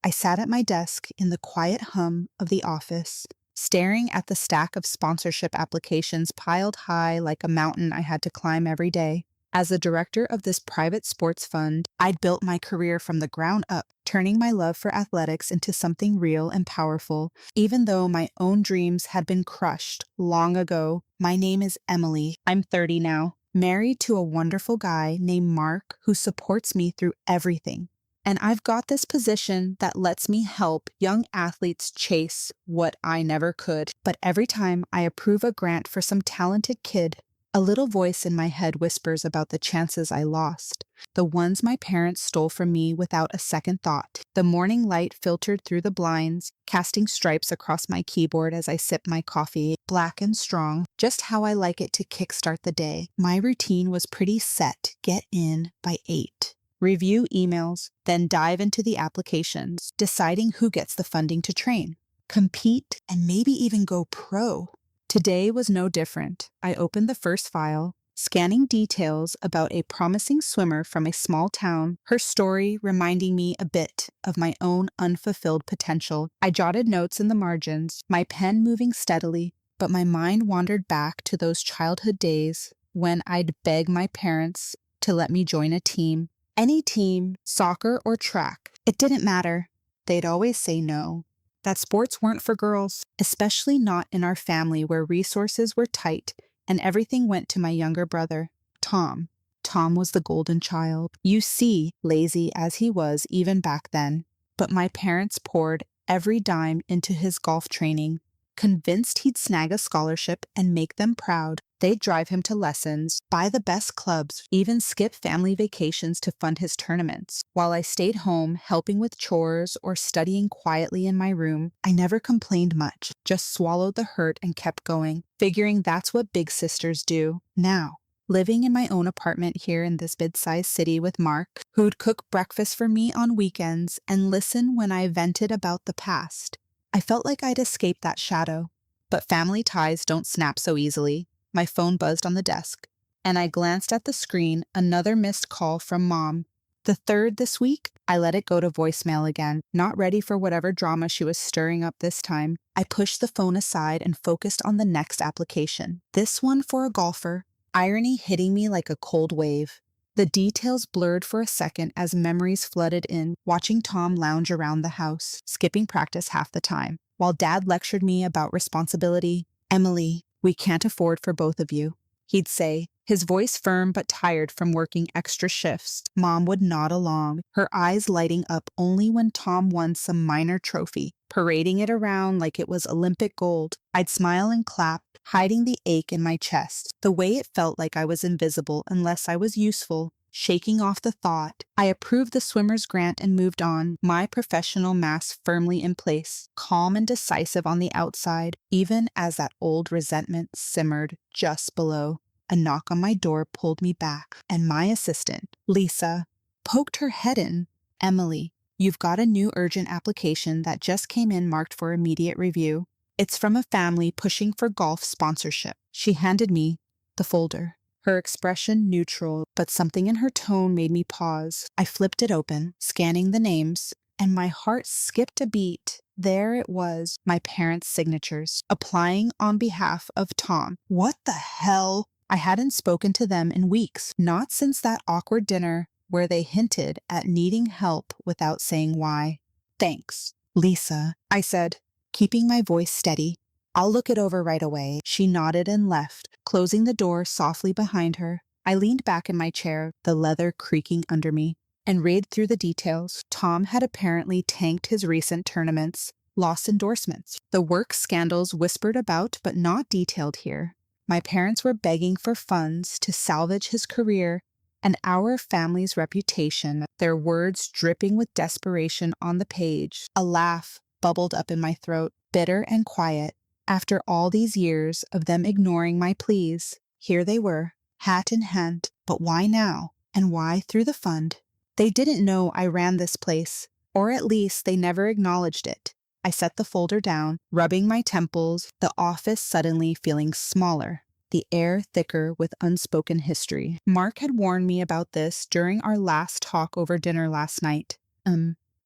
I sat at my desk in the quiet hum of the office, staring at the stack of sponsorship applications piled high like a mountain I had to climb every day. As the director of this private sports fund, I'd built my career from the ground up, turning my love for athletics into something real and powerful, even though my own dreams had been crushed long ago. My name is Emily. I'm 30 now, married to a wonderful guy named Mark who supports me through everything. And I've got this position that lets me help young athletes chase what I never could. But every time I approve a grant for some talented kid, a little voice in my head whispers about the chances I lost, the ones my parents stole from me without a second thought. The morning light filtered through the blinds, casting stripes across my keyboard as I sip my coffee, black and strong, just how I like it to kickstart the day. My routine was pretty set. Get in by 8. Review emails, then dive into the applications, deciding who gets the funding to train, compete, and maybe even go pro. Today was no different. I opened the first file, scanning details about a promising swimmer from a small town, her story reminding me a bit of my own unfulfilled potential. I jotted notes in the margins, my pen moving steadily, but my mind wandered back to those childhood days when I'd beg my parents to let me join a team. Any team, soccer or track, it didn't matter. They'd always say no. That sports weren't for girls, especially not in our family where resources were tight and everything went to my younger brother, Tom. Tom was the golden child. You see, lazy as he was even back then. But my parents poured every dime into his golf training, convinced he'd snag a scholarship and make them proud. They'd drive him to lessons, buy the best clubs, even skip family vacations to fund his tournaments. While I stayed home helping with chores or studying quietly in my room, I never complained much, just swallowed the hurt and kept going, figuring that's what big sisters do. Now, living in my own apartment here in this mid-sized city with Mark, who'd cook breakfast for me on weekends and listen when I vented about the past, I felt like I'd escaped that shadow. But family ties don't snap so easily. My phone buzzed on the desk, and I glanced at the screen, another missed call from Mom. The third this week, I let it go to voicemail again, not ready for whatever drama she was stirring up this time. I pushed the phone aside and focused on the next application. This one for a golfer, irony hitting me like a cold wave. The details blurred for a second as memories flooded in, watching Tom lounge around the house, skipping practice half the time, while Dad lectured me about responsibility. Emily, we can't afford for both of you, he'd say, his voice firm but tired from working extra shifts. Mom would nod along, her eyes lighting up only when Tom won some minor trophy, parading it around like it was Olympic gold. I'd smile and clap, hiding the ache in my chest, the way it felt like I was invisible unless I was useful. Shaking off the thought, I approved the swimmer's grant and moved on, my professional mask firmly in place, calm and decisive on the outside, even as that old resentment simmered just below. A knock on my door pulled me back, and my assistant, Lisa, poked her head in. Emily, you've got a new urgent application that just came in marked for immediate review. It's from a family pushing for golf sponsorship. She handed me the folder. Her expression neutral, but something in her tone made me pause. I flipped it open, scanning the names, and my heart skipped a beat. There it was, my parents' signatures, applying on behalf of Tom. What the hell? I hadn't spoken to them in weeks, not since that awkward dinner where they hinted at needing help without saying why. Thanks, Lisa, I said, keeping my voice steady. I'll look it over right away. She nodded and left, closing the door softly behind her. I leaned back in my chair, the leather creaking under me, and read through the details. Tom had apparently tanked his recent tournaments, lost endorsements. The work scandals whispered about but not detailed here. My parents were begging for funds to salvage his career and our family's reputation, their words dripping with desperation on the page. A laugh bubbled up in my throat, bitter and quiet. After all these years of them ignoring my pleas, here they were, hat in hand. But why now? And why through the fund? They didn't know I ran this place, or at least they never acknowledged it. I set the folder down, rubbing my temples, the office suddenly feeling smaller, the air thicker with unspoken history. Mark had warned me about this during our last talk over dinner last night.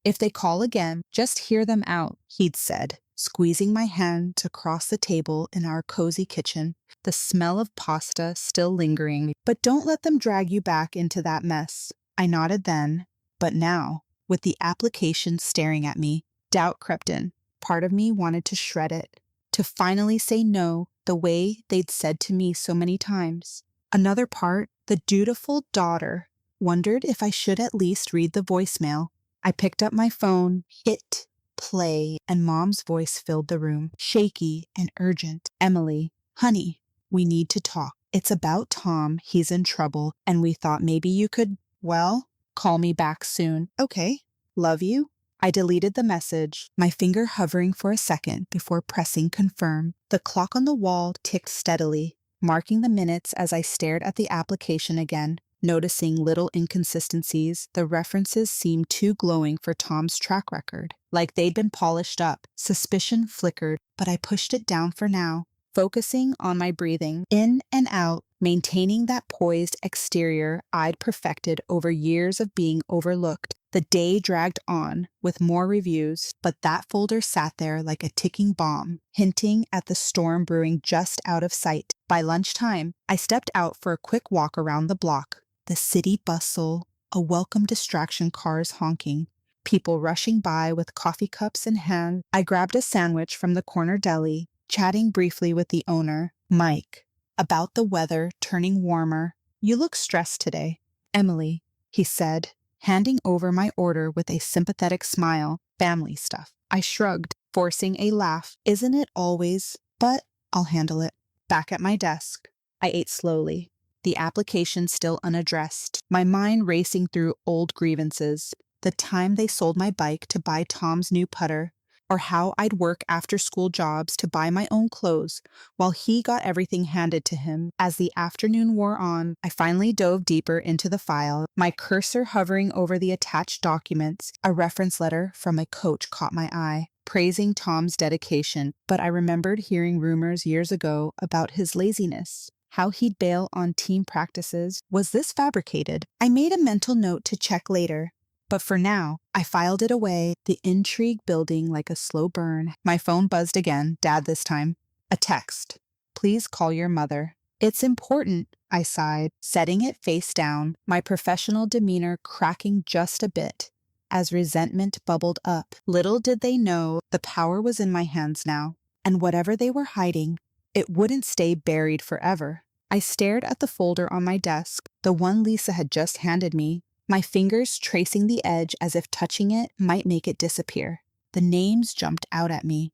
If they call again, just hear them out, he'd said, squeezing my hand across the table in our cozy kitchen, the smell of pasta still lingering. But don't let them drag you back into that mess. I nodded then, but now, with the application staring at me, doubt crept in. Part of me wanted to shred it, to finally say no the way they'd said to me so many times. Another part, the dutiful daughter, wondered if I should at least read the voicemail. I picked up my phone, hit play, and Mom's voice filled the room, shaky and urgent. Emily, honey, we need to talk. It's about Tom. He's in trouble, and we thought maybe you could, well, call me back soon. Okay. Love you. I deleted the message, my finger hovering for a second before pressing confirm. The clock on the wall ticked steadily, marking the minutes as I stared at the application again. Noticing little inconsistencies, the references seemed too glowing for Tom's track record, like they'd been polished up. Suspicion flickered, but I pushed it down for now, focusing on my breathing, in and out, maintaining that poised exterior I'd perfected over years of being overlooked. The day dragged on, with more reviews, but that folder sat there like a ticking bomb, hinting at the storm brewing just out of sight. By lunchtime, I stepped out for a quick walk around the block. The city bustle, a welcome distraction, cars honking, people rushing by with coffee cups in hand. I grabbed a sandwich from the corner deli, chatting briefly with the owner, Mike, about the weather turning warmer. You look stressed today. Emily, he said, handing over my order with a sympathetic smile. Family stuff. I shrugged, forcing a laugh. Isn't it always? But I'll handle it. Back at my desk, I ate slowly, the application still unaddressed, my mind racing through old grievances, the time they sold my bike to buy Tom's new putter, or how I'd work after-school jobs to buy my own clothes while he got everything handed to him. As the afternoon wore on, I finally dove deeper into the file, my cursor hovering over the attached documents. A reference letter from a coach caught my eye, praising Tom's dedication, but I remembered hearing rumors years ago about his laziness, how he'd bail on team practices. Was this fabricated? I made a mental note to check later, but for now, I filed it away, the intrigue building like a slow burn. My phone buzzed again, Dad this time. A text. Please call your mother. It's important, I sighed, setting it face down, my professional demeanor cracking just a bit as resentment bubbled up. Little did they know the power was in my hands now, and whatever they were hiding, it wouldn't stay buried forever. I stared at the folder on my desk, the one Lisa had just handed me, my fingers tracing the edge as if touching it might make it disappear. The names jumped out at me.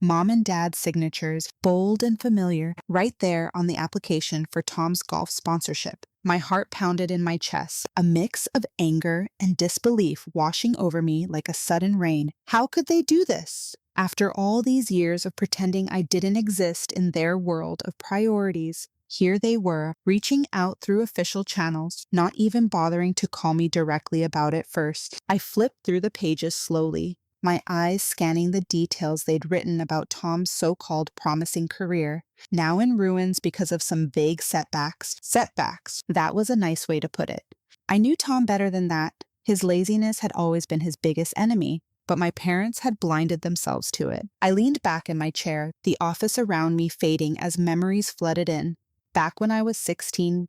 Mom and Dad's signatures, bold and familiar, right there on the application for Tom's golf sponsorship. My heart pounded in my chest, a mix of anger and disbelief washing over me like a sudden rain. How could they do this? After all these years of pretending I didn't exist in their world of priorities, here they were, reaching out through official channels, not even bothering to call me directly about it first. I flipped through the pages slowly, my eyes scanning the details they'd written about Tom's so-called promising career, now in ruins because of some vague setbacks. Setbacks, that was a nice way to put it. I knew Tom better than that. His laziness had always been his biggest enemy, but my parents had blinded themselves to it. I leaned back in my chair, the office around me fading as memories flooded in. Back when I was 16,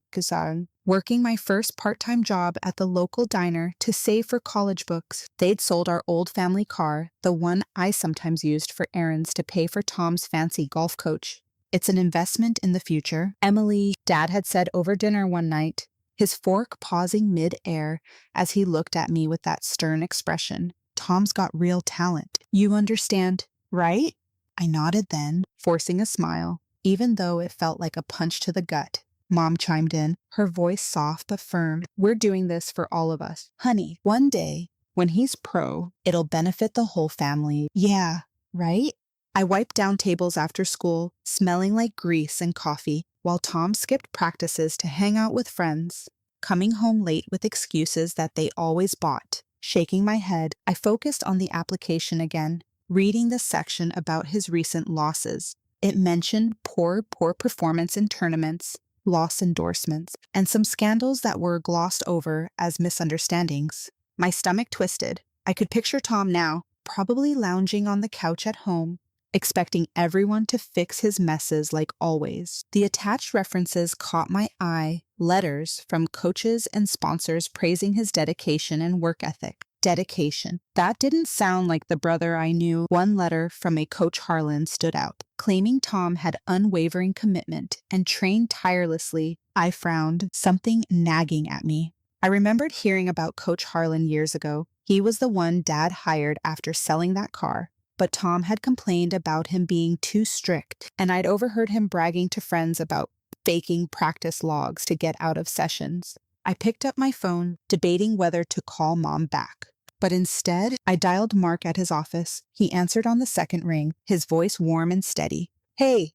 working my first part-time job at the local diner to save for college books. They'd sold our old family car, the one I sometimes used for errands to pay for Tom's fancy golf coach. It's an investment in the future, Emily, Dad had said over dinner one night, his fork pausing mid-air as he looked at me with that stern expression. Tom's got real talent. You understand, right? I nodded then, forcing a smile, even though it felt like a punch to the gut. Mom chimed in, her voice soft but firm. We're doing this for all of us. Honey, one day, when he's pro, it'll benefit the whole family. Yeah, right? I wiped down tables after school, smelling like grease and coffee, while Tom skipped practices to hang out with friends, coming home late with excuses that they always bought. Shaking my head, I focused on the application again, reading the section about his recent losses. It mentioned poor performance in tournaments, lost endorsements, and some scandals that were glossed over as misunderstandings. My stomach twisted. I could picture Tom now, probably lounging on the couch at home, expecting everyone to fix his messes like always. The attached references caught my eye, letters from coaches and sponsors praising his dedication and work ethic. Dedication. That didn't sound like the brother I knew. One letter from a Coach Harlan stood out, claiming Tom had unwavering commitment and trained tirelessly. I frowned, something nagging at me. I remembered hearing about Coach Harlan years ago. He was the one Dad hired after selling that car, but Tom had complained about him being too strict, and I'd overheard him bragging to friends about faking practice logs to get out of sessions. I picked up my phone, debating whether to call Mom back. But instead, I dialed Mark at his office. He answered on the second ring, his voice warm and steady. Hey,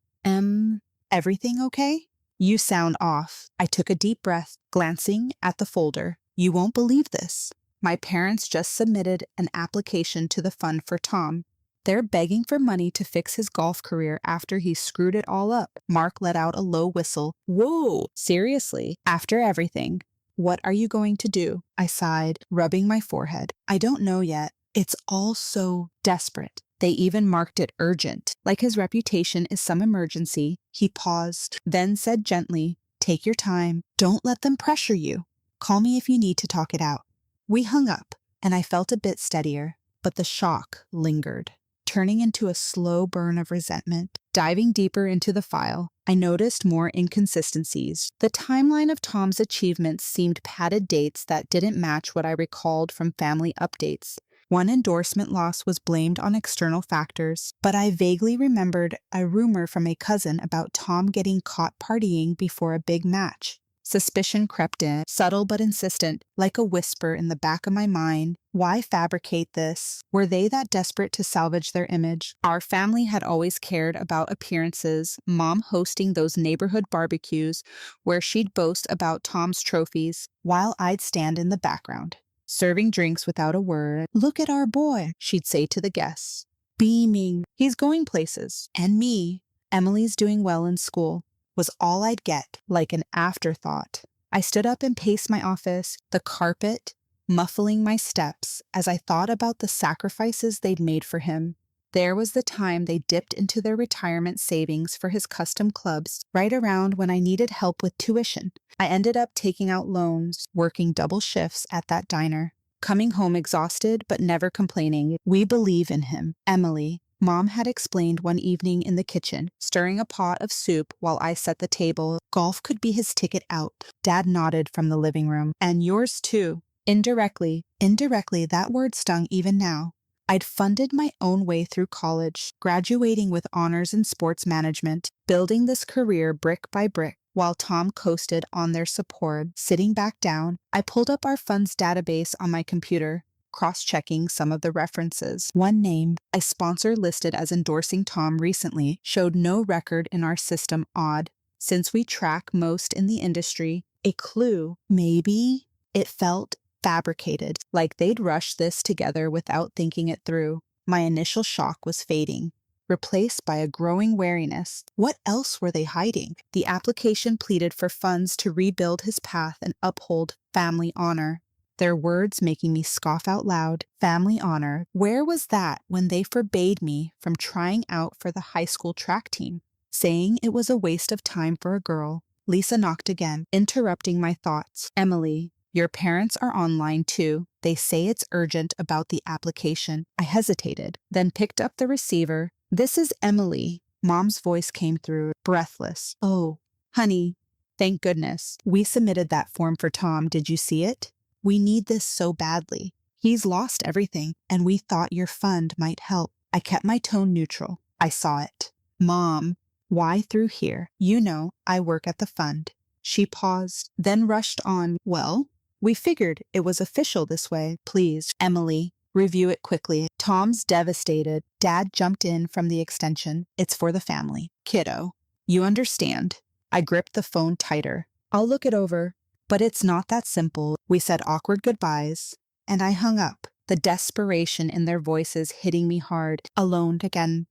everything okay? You sound off. I took a deep breath, glancing at the folder. You won't believe this. My parents just submitted an application to the fund for Tom. They're begging for money to fix his golf career after he screwed it all up. Mark let out a low whistle. Whoa, seriously, after everything. What are you going to do? I sighed, rubbing my forehead. I don't know yet. It's all so desperate. They even marked it urgent, like his reputation is some emergency. He paused, then said gently, take your time. Don't let them pressure you. Call me if you need to talk it out. We hung up, and I felt a bit steadier, but the shock lingered, turning into a slow burn of resentment. Diving deeper into the file, I noticed more inconsistencies. The timeline of Tom's achievements seemed padded dates that didn't match what I recalled from family updates. One endorsement loss was blamed on external factors, but I vaguely remembered a rumor from a cousin about Tom getting caught partying before a big match. Suspicion crept in, subtle but insistent, like a whisper in the back of my mind. Why fabricate this? Were they that desperate to salvage their image? Our family had always cared about appearances, Mom hosting those neighborhood barbecues where she'd boast about Tom's trophies, while I'd stand in the background, serving drinks without a word. Look at our boy, she'd say to the guests, beaming. He's going places. And me, Emily's doing well in school, was all I'd get, like an afterthought. I stood up and paced my office, the carpet muffling my steps as I thought about the sacrifices they'd made for him. There was the time they dipped into their retirement savings for his custom clubs, right around when I needed help with tuition. I ended up taking out loans, working double shifts at that diner, coming home exhausted but never complaining. We believe in him, Emily. Mom had explained one evening in the kitchen, stirring a pot of soup while I set the table. Golf could be his ticket out. Dad nodded from the living room. And yours too. Indirectly, that word stung even now. I'd funded my own way through college, graduating with honors in sports management, building this career brick by brick. While Tom coasted on their support, sitting back down, I pulled up our funds database on my computer, cross-checking some of the references. One name, a sponsor listed as endorsing Tom recently, showed no record in our system. Odd, since we track most in the industry. A clue, maybe? It felt fabricated, like they'd rushed this together without thinking it through. My initial shock was fading, replaced by a growing wariness. What else were they hiding? The application pleaded for funds to rebuild his path and uphold family honor. Their words making me scoff out loud. Family honor. Where was that when they forbade me from trying out for the high school track team, saying it was a waste of time for a girl? Lisa knocked again, interrupting my thoughts. Emily, your parents are online too. They say it's urgent about the application. I hesitated, then picked up the receiver. This is Emily. Mom's voice came through, breathless. Oh, honey, thank goodness. We submitted that form for Tom. Did you see it? We need this so badly. He's lost everything, and we thought your fund might help. I kept my tone neutral. I saw it. Mom, why through here? You know, I work at the fund. She paused, then rushed on. Well, we figured it was official this way. Please, Emily, review it quickly. Tom's devastated. Dad jumped in from the extension. It's for the family. Kiddo, you understand. I gripped the phone tighter. I'll look it over. But it's not that simple. We said awkward goodbyes, and I hung up, the desperation in their voices hitting me hard. Alone again,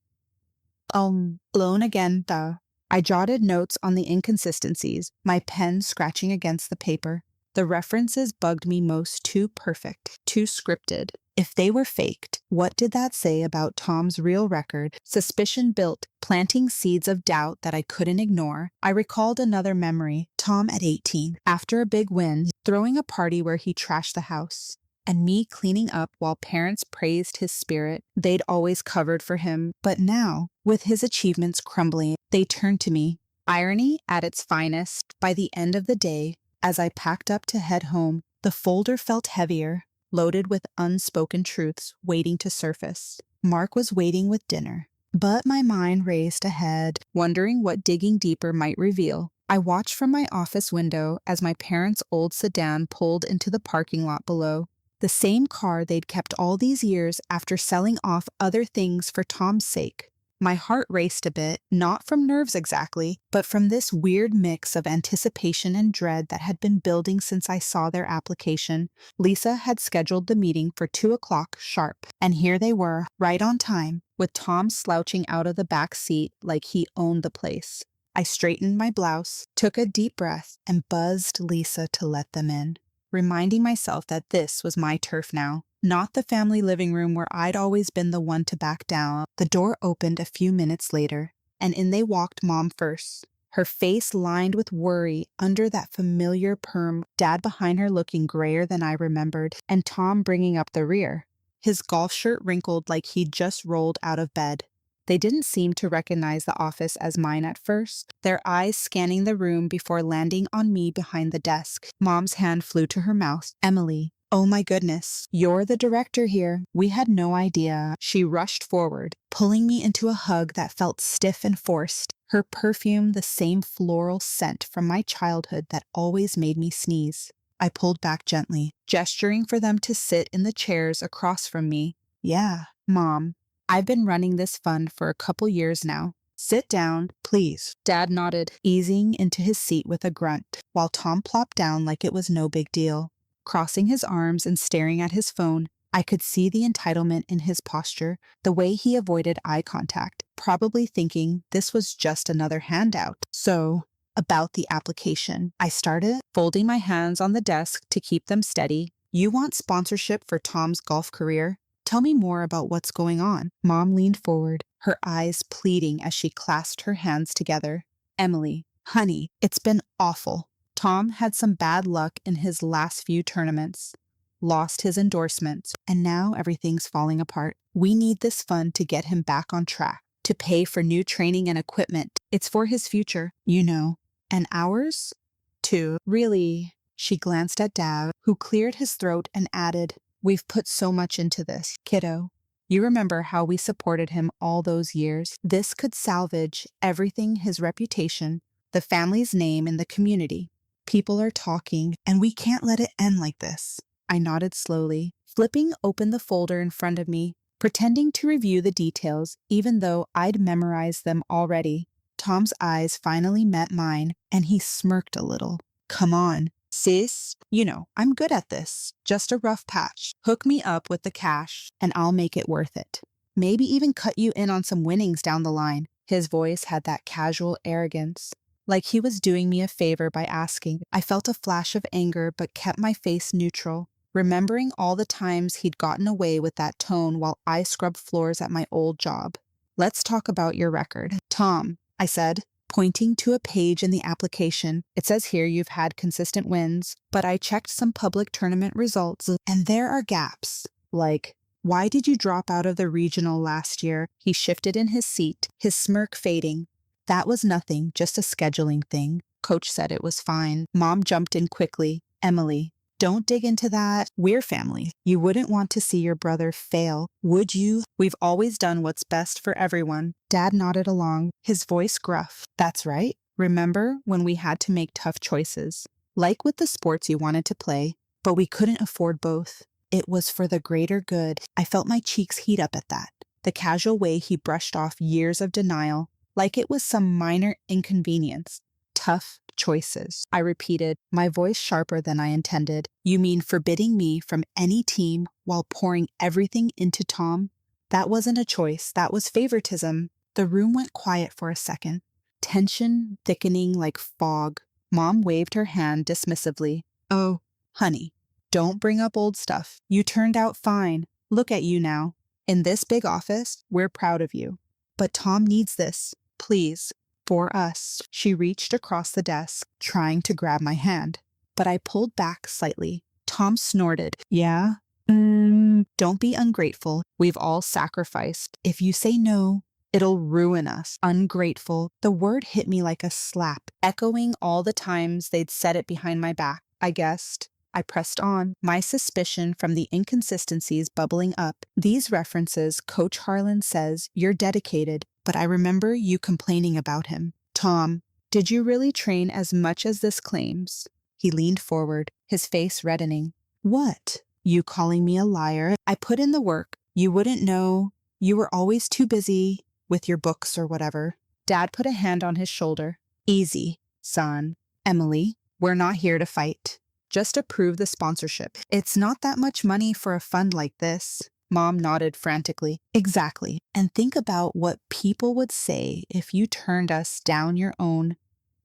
though. I jotted notes on the inconsistencies, my pen scratching against the paper. The references bugged me most. Too perfect, too scripted. If they were faked, what did that say about Tom's real record? Suspicion built, planting seeds of doubt that I couldn't ignore. I recalled another memory, Tom at 18, after a big win, throwing a party where he trashed the house, and me cleaning up while parents praised his spirit. They'd always covered for him. But now, with his achievements crumbling, they turned to me. Irony at its finest. By the end of the day, as I packed up to head home, the folder felt heavier, loaded with unspoken truths waiting to surface. Mark was waiting with dinner, but my mind raced ahead, wondering what digging deeper might reveal. I watched from my office window as my parents' old sedan pulled into the parking lot below. The same car they'd kept all these years after selling off other things for Tom's sake. My heart raced a bit, not from nerves exactly, but from this weird mix of anticipation and dread that had been building since I saw their application. Lisa had scheduled the meeting for 2 o'clock sharp, and here they were, right on time, with Tom slouching out of the back seat like he owned the place. I straightened my blouse, took a deep breath, and buzzed Lisa to let them in, reminding myself that this was my turf now. Not the family living room where I'd always been the one to back down. The door opened a few minutes later, and in they walked Mom first, her face lined with worry under that familiar perm, Dad behind her looking grayer than I remembered, and Tom bringing up the rear, his golf shirt wrinkled like he'd just rolled out of bed. They didn't seem to recognize the office as mine at first, their eyes scanning the room before landing on me behind the desk. Mom's hand flew to her mouth. "Emily. Oh my goodness, you're the director here. We had no idea." She rushed forward, pulling me into a hug that felt stiff and forced, her perfume the same floral scent from my childhood that always made me sneeze. I pulled back gently, gesturing for them to sit in the chairs across from me. "Yeah, Mom. I've been running this fund for a couple years now. Sit down, please." Dad nodded, easing into his seat with a grunt, while Tom plopped down like it was no big deal. Crossing his arms and staring at his phone, I could see the entitlement in his posture, the way he avoided eye contact, probably thinking this was just another handout. "So, about the application," I started, folding my hands on the desk to keep them steady. "You want sponsorship for Tom's golf career? Tell me more about what's going on." Mom leaned forward, her eyes pleading as she clasped her hands together. "Emily, honey, it's been awful. Tom had some bad luck in his last few tournaments, lost his endorsements, and now everything's falling apart. We need this fund to get him back on track, to pay for new training and equipment. It's for his future, you know. And ours, too. Really." She glanced at Dad, who cleared his throat and added, "We've put so much into this, kiddo. You remember how we supported him all those years? This could salvage everything, his reputation, the family's name in the community. People are talking, and we can't let it end like this." I nodded slowly, flipping open the folder in front of me, pretending to review the details, even though I'd memorized them already. Tom's eyes finally met mine, and he smirked a little. "Come on, sis. You know, I'm good at this. Just a rough patch. Hook me up with the cash, and I'll make it worth it. Maybe even cut you in on some winnings down the line." His voice had that casual arrogance, like he was doing me a favor by asking. I felt a flash of anger but kept my face neutral, remembering all the times he'd gotten away with that tone while I scrubbed floors at my old job. "Let's talk about your record, Tom," I said, pointing to a page in the application. "It says here you've had consistent wins, but I checked some public tournament results, and there are gaps. Like, why did you drop out of the regional last year?" He shifted in his seat, his smirk fading. "That was nothing, just a scheduling thing. Coach said it was fine." Mom jumped in quickly. "Emily, don't dig into that. We're family. You wouldn't want to see your brother fail, would you? We've always done what's best for everyone." Dad nodded along, his voice gruff. "That's right. Remember when we had to make tough choices, like with the sports you wanted to play, but we couldn't afford both. It was for the greater good." I felt my cheeks heat up at that, the casual way he brushed off years of denial, like it was some minor inconvenience. "Tough choices," I repeated, my voice sharper than I intended. "You mean forbidding me from any team while pouring everything into Tom? That wasn't a choice, that was favoritism." The room went quiet for a second, tension thickening like fog. Mom waved her hand dismissively. "Oh, honey, don't bring up old stuff. You turned out fine. Look at you now. In this big office, we're proud of you. But Tom needs this. Please. For us. She reached across the desk, trying to grab my hand. But I pulled back slightly. Tom snorted. Yeah? Don't be ungrateful. We've all sacrificed. If you say no, it'll ruin us. Ungrateful. The word hit me like a slap, echoing all the times they'd said it behind my back. I guessed. I pressed on, my suspicion from the inconsistencies bubbling up. These references, Coach Harlan says, you're dedicated, but I remember you complaining about him. Tom, did you really train as much as this claims? He leaned forward, his face reddening. What? You calling me a liar? I put in the work. You wouldn't know. You were always too busy with your books or whatever. Dad put a hand on his shoulder. Easy, son. Emily, we're not here to fight. Just approve the sponsorship. It's not that much money for a fund like this. Mom nodded frantically. Exactly. And think about what people would say if you turned us down your own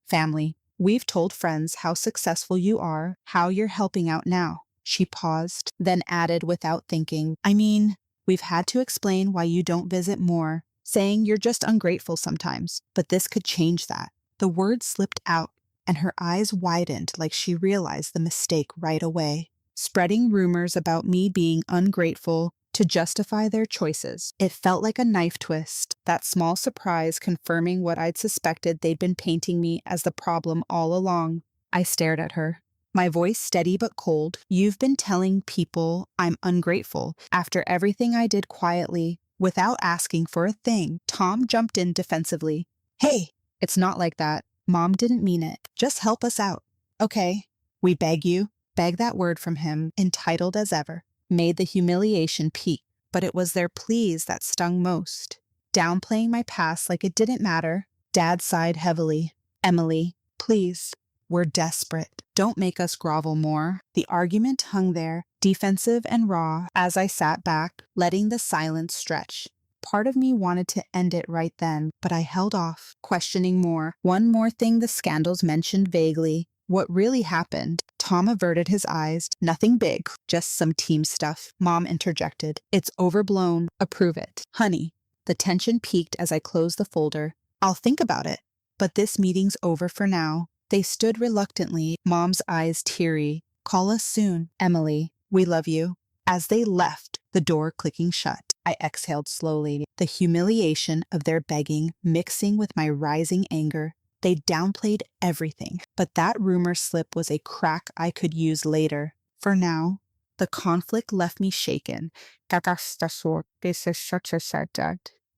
family. We've told friends how successful you are, how you're helping out now. She paused, then added without thinking, I mean, we've had to explain why you don't visit more, saying you're just ungrateful sometimes, but this could change that. The word slipped out, and her eyes widened like she realized the mistake right away, spreading rumors about me being ungrateful to justify their choices. It felt like a knife twist, that small surprise confirming what I'd suspected they'd been painting me as the problem all along. I stared at her, my voice steady but cold. You've been telling people I'm ungrateful after everything I did quietly, without asking for a thing. Tom jumped in defensively. Hey, it's not like that. Mom didn't mean it. Just help us out. Okay, we beg you. Beg that word from him, entitled as ever, made the humiliation peak, but it was their pleas that stung most. Downplaying my past like it didn't matter, Dad sighed heavily. Emily, please. We're desperate. Don't make us grovel more. The argument hung there, defensive and raw, as I sat back, letting the silence stretch. Part of me wanted to end it right then, but I held off, questioning more. One more thing the scandals mentioned vaguely. What really happened? Tom averted his eyes. Nothing big, just some team stuff. Mom interjected. It's overblown. Approve it. Honey. The tension peaked as I closed the folder. I'll think about it. But this meeting's over for now. They stood reluctantly, Mom's eyes teary. Call us soon, Emily. We love you. As they left, the door clicking shut, I exhaled slowly, the humiliation of their begging mixing with my rising anger. They downplayed everything, but that rumor slip was a crack I could use later. For now, the conflict left me shaken.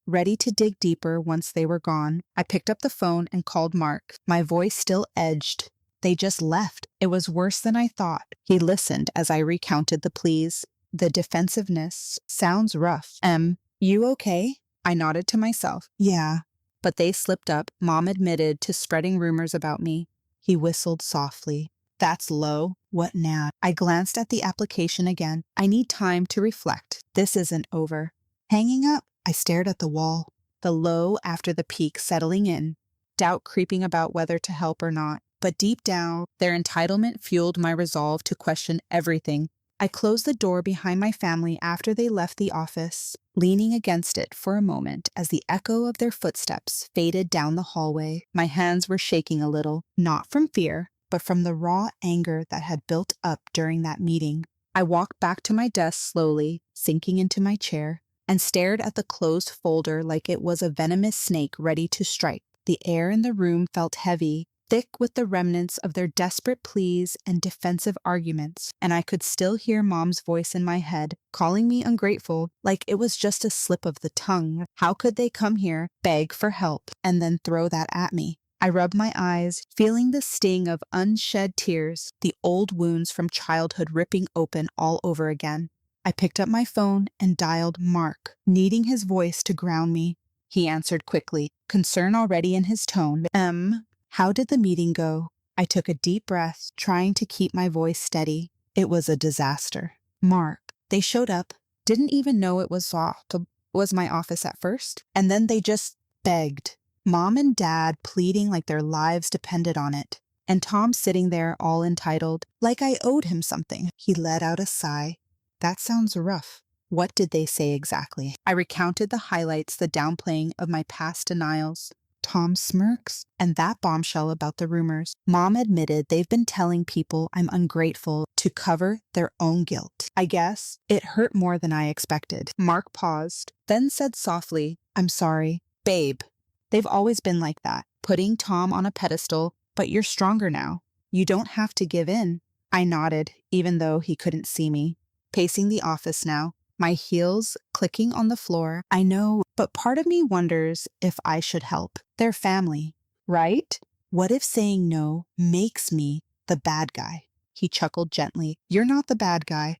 Ready to dig deeper once they were gone, I picked up the phone and called Mark, my voice still edged. They just left. It was worse than I thought. He listened as I recounted the pleas. The defensiveness. Sounds rough. You okay? I nodded to myself. Yeah. But they slipped up, Mom admitted to spreading rumors about me. He whistled softly. That's low. What now? I glanced at the application again. I need time to reflect. This isn't over. Hanging up, I stared at the wall, the low after the peak settling in, doubt creeping about whether to help or not. But deep down, their entitlement fueled my resolve to question everything. I closed the door behind my family after they left the office, leaning against it for a moment as the echo of their footsteps faded down the hallway. My hands were shaking a little, not from fear, but from the raw anger that had built up during that meeting. I walked back to my desk slowly, sinking into my chair, and stared at the closed folder like it was a venomous snake ready to strike. The air in the room felt heavy, thick with the remnants of their desperate pleas and defensive arguments, and I could still hear Mom's voice in my head, calling me ungrateful like it was just a slip of the tongue. How could they come here, beg for help, and then throw that at me? I rubbed my eyes, feeling the sting of unshed tears, the old wounds from childhood ripping open all over again. I picked up my phone and dialed Mark, needing his voice to ground me. He answered quickly, concern already in his tone. How did the meeting go? I took a deep breath, trying to keep my voice steady. It was a disaster. Mark, they showed up, didn't even know it was my office at first, and then they just begged. Mom and Dad pleading like their lives depended on it, and Tom sitting there all entitled, like I owed him something. He let out a sigh. That sounds rough. What did they say exactly? I recounted the highlights, the downplaying of my past denials. Tom smirks, and that bombshell about the rumors. Mom admitted they've been telling people I'm ungrateful to cover their own guilt. I guess it hurt more than I expected. Mark paused, then said softly, I'm sorry. Babe, they've always been like that, putting Tom on a pedestal, but you're stronger now. You don't have to give in. I nodded, even though he couldn't see me. Pacing the office now, my heels clicking on the floor. I know, but part of me wonders if I should help. They're family, right? What if saying no makes me the bad guy? He chuckled gently. You're not the bad guy.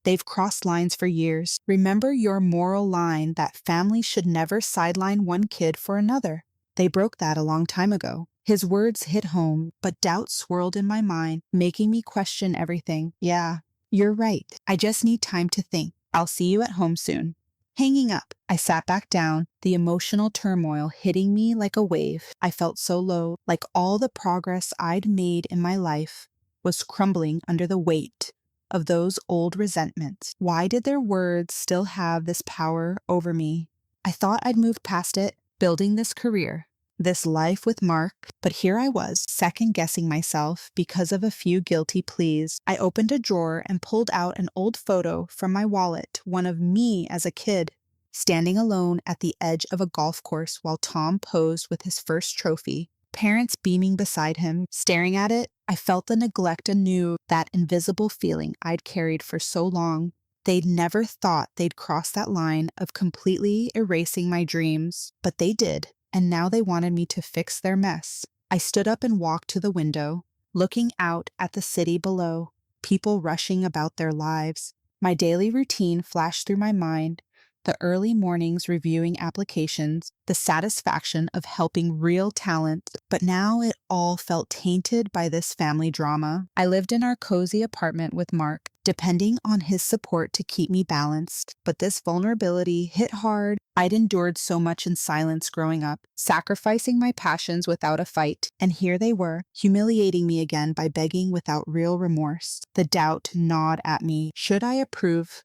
They've crossed lines for years. Remember your moral line that family should never sideline one kid for another. They broke that a long time ago. His words hit home, but doubt swirled in my mind, making me question everything. Yeah, you're right. I just need time to think. I'll see you at home soon. Hanging up, I sat back down, the emotional turmoil hitting me like a wave. I felt so low, like all the progress I'd made in my life was crumbling under the weight of those old resentments. Why did their words still have this power over me? I thought I'd moved past it, building this career, this life with Mark, but here I was, second-guessing myself because of a few guilty pleas. I opened a drawer and pulled out an old photo from my wallet, one of me as a kid, standing alone at the edge of a golf course while Tom posed with his first trophy. Parents beaming beside him, staring at it, I felt the neglect anew, that invisible feeling I'd carried for so long. They'd never thought they'd cross that line of completely erasing my dreams, but they did. And now they wanted me to fix their mess. I stood up and walked to the window, looking out at the city below, people rushing about their lives. My daily routine flashed through my mind, the early mornings reviewing applications, the satisfaction of helping real talent, but now it all felt tainted by this family drama. I lived in our cozy apartment with Mark, depending on his support to keep me balanced, but this vulnerability hit hard. I'd endured so much in silence growing up, sacrificing my passions without a fight, and here they were, humiliating me again by begging without real remorse. The doubt gnawed at me. Should I approve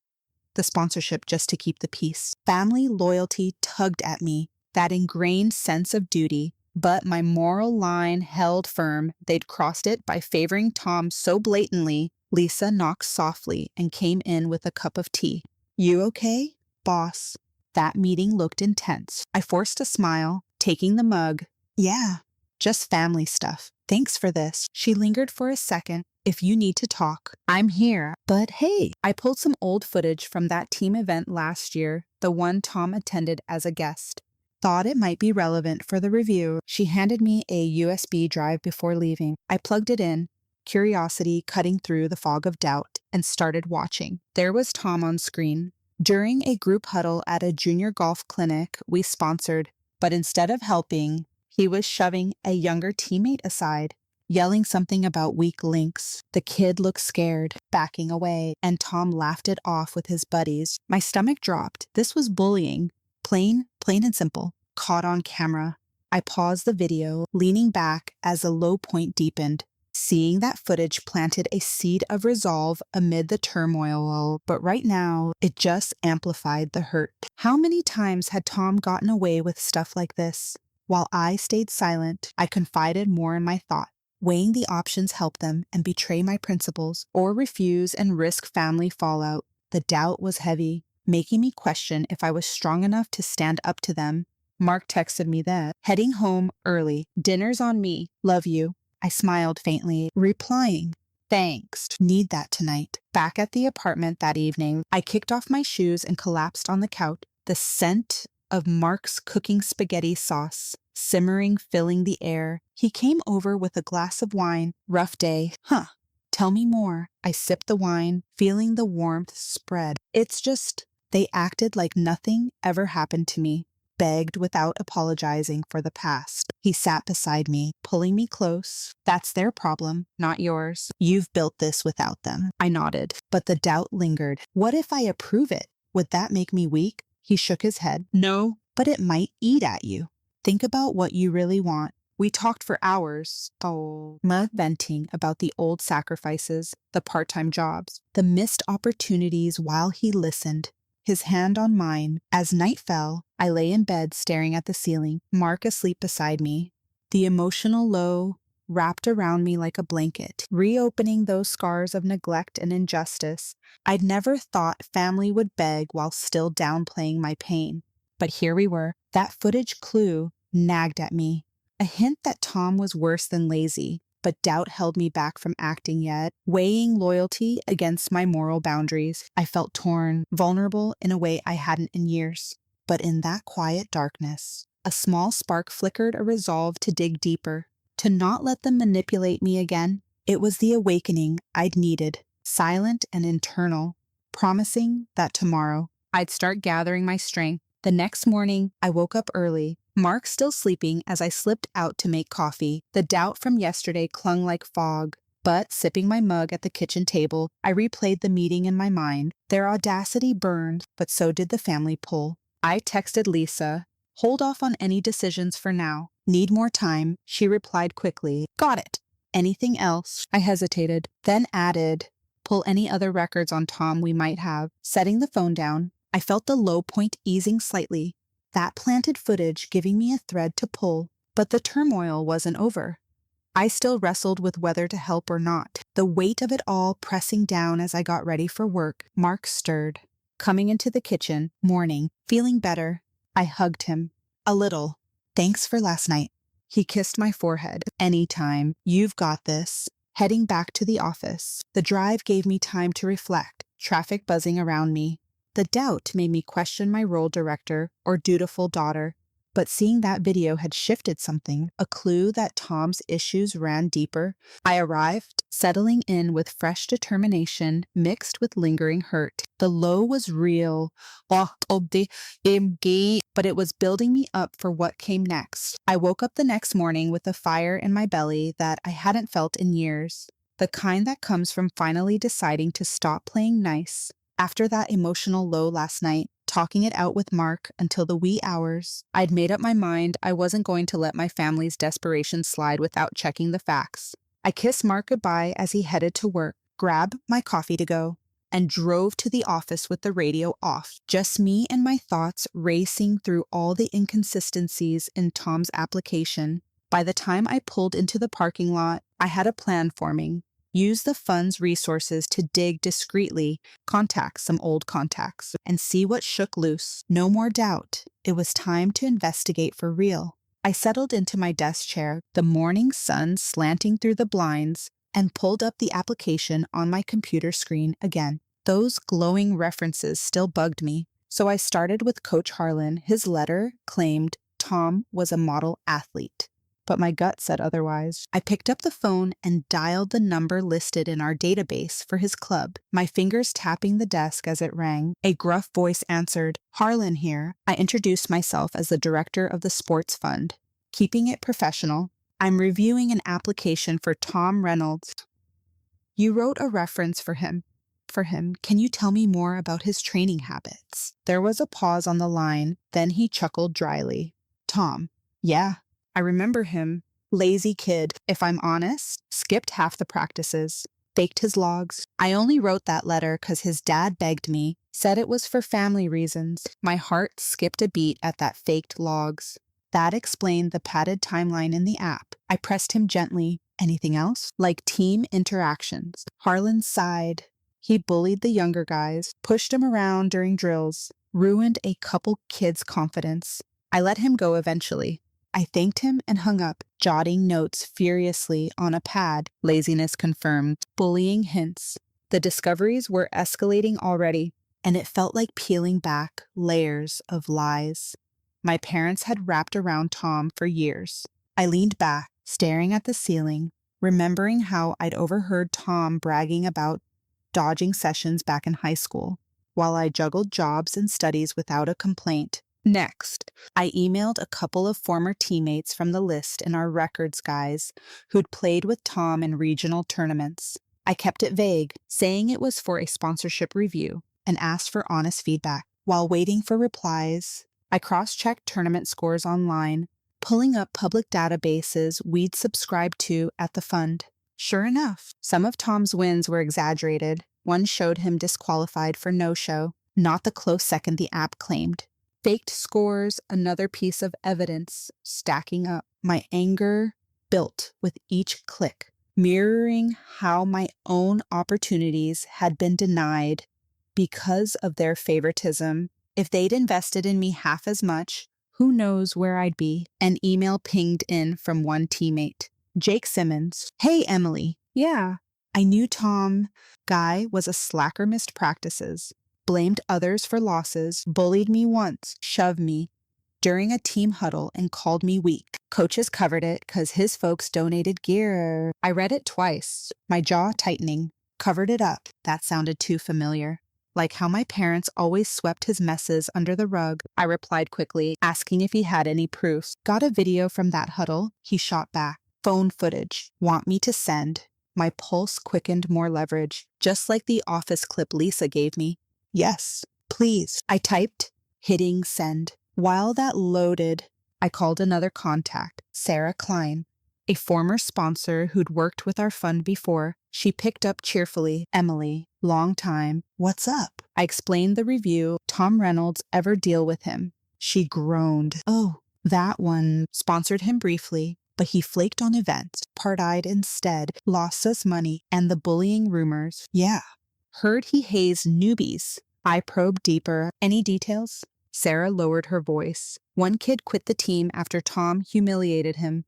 the sponsorship just to keep the peace? Family loyalty tugged at me, that ingrained sense of duty, but my moral line held firm. They'd crossed it by favoring Tom so blatantly. Lisa knocked softly and came in with a cup of tea. You okay, boss? That meeting looked intense. I forced a smile, taking the mug. Yeah, just family stuff. Thanks for this. She lingered for a second. If you need to talk, I'm here. But hey, I pulled some old footage from that team event last year, the one Tom attended as a guest. Thought it might be relevant for the review. She handed me a USB drive before leaving. I plugged it in, curiosity cutting through the fog of doubt, and started watching. There was Tom on screen. During a group huddle at a junior golf clinic we sponsored, but instead of helping, he was shoving a younger teammate aside, yelling something about weak links. The kid looked scared, backing away, and Tom laughed it off with his buddies. My stomach dropped. This was bullying. Plain and simple. Caught on camera. I paused the video, leaning back as the low point deepened. Seeing that footage planted a seed of resolve amid the turmoil, but right now, it just amplified the hurt. How many times had Tom gotten away with stuff like this? While I stayed silent, I confided more in my thought. Weighing the options help them and betray my principles, or refuse and risk family fallout. The doubt was heavy, making me question if I was strong enough to stand up to them. Mark texted me that. Heading home early. Dinner's on me. Love you. I smiled faintly, replying, thanks. Need that tonight. Back at the apartment that evening, I kicked off my shoes and collapsed on the couch. The scent of Mark's cooking spaghetti sauce simmering, filling the air. He came over with a glass of wine. Rough day. Huh. Tell me more. I sipped the wine, feeling the warmth spread. It's just, they acted like nothing ever happened to me. Begged without apologizing for the past. He sat beside me, pulling me close. That's their problem, not yours. You've built this without them. I nodded, but the doubt lingered. What if I approve it? Would that make me weak? He shook his head. No, but it might eat at you. Think about what you really want. We talked for hours, venting about the old sacrifices, the part-time jobs, the missed opportunities while he listened. his hand on mine. As night fell, I lay in bed staring at the ceiling, Mark asleep beside me. The emotional low wrapped around me like a blanket, reopening those scars of neglect and injustice. I'd never thought family would beg while still downplaying my pain. But here we were. That footage clue nagged at me. A hint that Tom was worse than lazy, but doubt held me back from acting yet, weighing loyalty against my moral boundaries. I felt torn, vulnerable in a way I hadn't in years. But in that quiet darkness, a small spark flickered a resolve to dig deeper, to not let them manipulate me again. It was the awakening I'd needed, silent and internal, promising that tomorrow I'd start gathering my strength. The next morning, I woke up early, Mark still sleeping as I slipped out to make coffee. The doubt from yesterday clung like fog, but sipping my mug at the kitchen table, I replayed the meeting in my mind. Their audacity burned, but so did the family pull. I texted Lisa, "Hold off on any decisions for now. Need more time." She replied quickly, "Got it." "Anything else?" I hesitated, then added, "Pull any other records on Tom we might have." Setting the phone down, I felt the low point easing slightly, that planted footage giving me a thread to pull. But the turmoil wasn't over. I still wrestled with whether to help or not, the weight of it all pressing down as I got ready for work. Mark stirred, coming into the kitchen, morning, feeling better. I hugged him. A little. "Thanks for last night." He kissed my forehead. "Anytime. You've got this." Heading back to the office, the drive gave me time to reflect, traffic buzzing around me. The doubt made me question my role director or dutiful daughter, but seeing that video had shifted something, a clue that Tom's issues ran deeper. I arrived, settling in with fresh determination mixed with lingering hurt. The low was real, but it was building me up for what came next. I woke up the next morning with a fire in my belly that I hadn't felt in years, the kind that comes from finally deciding to stop playing nice. After that emotional low last night, talking it out with Mark until the wee hours, I'd made up my mind I wasn't going to let my family's desperation slide without checking the facts. I kissed Mark goodbye as he headed to work, grabbed my coffee to go, and drove to the office with the radio off, just me and my thoughts racing through all the inconsistencies in Tom's application. By the time I pulled into the parking lot, I had a plan forming. Use the fund's resources to dig discreetly, contact some old contacts, and see what shook loose. No more doubt. It was time to investigate for real. I settled into my desk chair, the morning sun slanting through the blinds, and pulled up the application on my computer screen again. Those glowing references still bugged me, so I started with Coach Harlan. His letter claimed Tom was a model athlete, but my gut said otherwise. I picked up the phone and dialed the number listed in our database for his club, my fingers tapping the desk as it rang. A gruff voice answered, "Harlan here." I introduced myself as the director of the sports fund. Keeping it professional, "I'm reviewing an application for Tom Reynolds. You wrote a reference for him. Can you tell me more about his training habits?" There was a pause on the line, then he chuckled dryly. "Tom. Yeah. I remember him. Lazy kid, if I'm honest. Skipped half the practices. Faked his logs. I only wrote that letter 'cause his dad begged me. Said it was for family reasons." My heart skipped a beat at that faked logs. That explained the padded timeline in the app. I pressed him gently. "Anything else?" "Like team interactions." Harlan sighed. He bullied the younger guys, pushed them around during drills, ruined a couple kids' confidence. I let him go eventually. I thanked him and hung up, jotting notes furiously on a pad. Laziness confirmed. Bullying hints. The discoveries were escalating already, and it felt like peeling back layers of lies my parents had wrapped around Tom for years. I leaned back, staring at the ceiling, remembering how I'd overheard Tom bragging about dodging sessions back in high school, while I juggled jobs and studies without a complaint. Next, I emailed a couple of former teammates from the list in our records guys who'd played with Tom in regional tournaments. I kept it vague, saying it was for a sponsorship review, and asked for honest feedback. While waiting for replies, I cross-checked tournament scores online, pulling up public databases we'd subscribed to at the fund. Sure enough, some of Tom's wins were exaggerated. One showed him disqualified for no-show. not the close second the app claimed. Faked scores, another piece of evidence stacking up. My anger built with each click, mirroring how my own opportunities had been denied because of their favoritism. If they'd invested in me half as much, who knows where I'd be? An email pinged in from one teammate. Jake Simmons. Hey, Emily. Yeah. I knew Tom Guy was a slacker, missed practices, blamed others for losses, bullied me once, shoved me during a team huddle, and called me weak. Coaches covered it because his folks donated gear. I read it twice, my jaw tightening. Covered it up. That sounded too familiar. Like how my parents always swept his messes under the rug. I replied quickly, asking if he had any proof. Got a video from that huddle, he shot back. Phone footage. Want me to send? My pulse quickened more leverage, just like the office clip Lisa gave me. Yes, please. I typed, hitting send. While that loaded, I called another contact, Sarah Klein, a former sponsor who'd worked with our fund before. She picked up cheerfully. Emily, long time. What's up? I explained the review. Tom Reynolds, ever deal with him? She groaned. Oh, that one. Sponsored him briefly, but he flaked on events, part-eyed instead, lost us money, and the bullying rumors. Yeah. Heard he hazed newbies. I probed deeper. Any details? Sarah lowered her voice. One kid quit the team after Tom humiliated him,